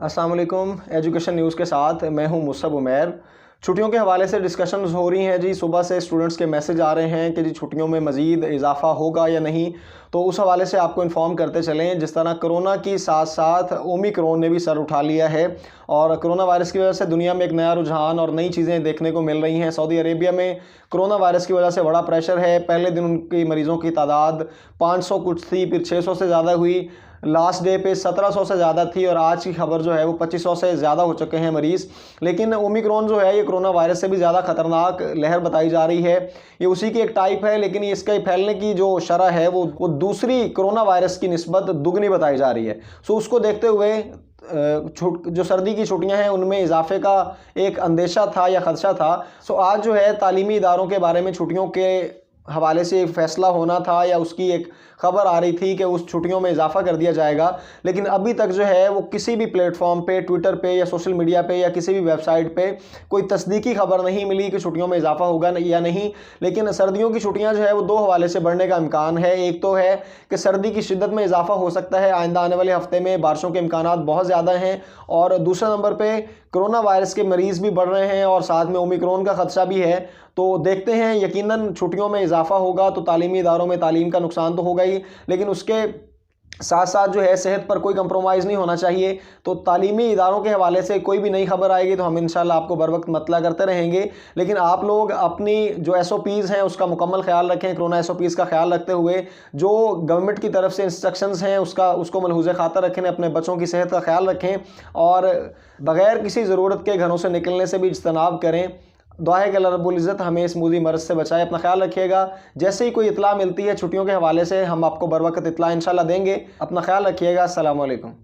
अस्सलाम वालेकुम। Education news के साथ मैं हूं मुसब उमैर। छुट्टियों के हवाले से डिस्कशंस हो रही हैं जी। सुबह से स्टूडेंट्स के मैसेज आ रहे हैं कि जी छुट्टियों में मज़ीद इजाफ़ा होगा या नहीं, तो उस हवाले से आपको इन्फॉर्म करते चलें। जिस तरह कोरोना की साथ साथ ओमिक्रॉन ने भी सर उठा लिया है और कोरोना वायरस की वजह से दुनिया में एक नया रुझान और नई चीज़ें देखने को मिल रही हैं। सऊदी अरेबिया में कोरोना वायरस की वजह से बड़ा प्रेशर है। पहले दिन उनकी मरीज़ों की तादाद 500 कुछ थी, फिर 600 से ज़्यादा हुई, लास्ट डे पे 1700 से ज़्यादा थी और आज की खबर जो है वो 2500 से ज़्यादा हो चुके हैं मरीज़। लेकिन ओमिक्रॉन जो है ये कोरोना वायरस से भी ज़्यादा ख़तरनाक लहर बताई जा रही है। ये उसी की एक टाइप है, लेकिन इसके फैलने की जो शरह है वो दूसरी कोरोना वायरस की निस्बत दुगनी बताई जा रही है। सो उसको देखते हुए जो सर्दी की छुट्टियां हैं उनमें इजाफे का एक अंदेशा था या ख़दशा था। सो आज जो है तालीमी इदारों के बारे में छुट्टियों के हवाले से फैसला होना था या उसकी एक खबर आ रही थी कि उस छुट्टियों में इजाफा कर दिया जाएगा। लेकिन अभी तक जो है वो किसी भी प्लेटफॉर्म पे, ट्विटर पे या सोशल मीडिया पे या किसी भी वेबसाइट पे कोई तस्दीकी खबर नहीं मिली कि छुट्टियों में इजाफा होगा या नहीं। लेकिन सर्दियों की छुट्टियां जो है वो दो हवाले से बढ़ने का इम्कान है। एक तो है कि सर्दी की शिद्दत में इजाफा हो सकता है, आइंदा आने वाले हफ्ते में बारिशों के इम्कान बहुत ज़्यादा हैं। और दूसरे नंबर पर कोरोना वायरस के मरीज़ भी बढ़ रहे हैं और साथ में ओमिक्रॉन का खदशा भी है। तो देखते हैं, यकीनन छुट्टियों में इजाफा होगा तो तालीमी इदारों में तालीम का नुकसान तो होगा ही, लेकिन उसके साथ साथ जो है सेहत पर कोई कंप्रोमाइज़ नहीं होना चाहिए। तो तालीमी इदारों के हवाले से कोई भी नई खबर आएगी तो हम इंशाल्लाह आपको बर वक्त मतला करते रहेंगे। लेकिन आप लोग अपनी जो SOPs हैं उसका मुकम्मल ख्याल रखें। कोरोना SOPs का ख्याल रखते हुए जो गवर्नमेंट की तरफ से इंस्ट्रक्शंस हैं उसको मलहूज़ खातर रखें, अपने बच्चों की सेहत का ख्याल रखें और बग़ैर किसी ज़रूरत के घरों से निकलने से भी इज्तनाब करें। दुआ है कि अल्लाह रब्बुल इज़्ज़त हमें इस मूदी मर्ज़ से बचाए। अपना ख्याल रखिएगा। जैसे ही कोई इत्तला मिलती है छुट्टियों के हवाले से हम आपको बर वक्त इत्तला इंशाल्लाह देंगे। अपना ख्याल रखिएगा। अस्सलामु अलैकुम।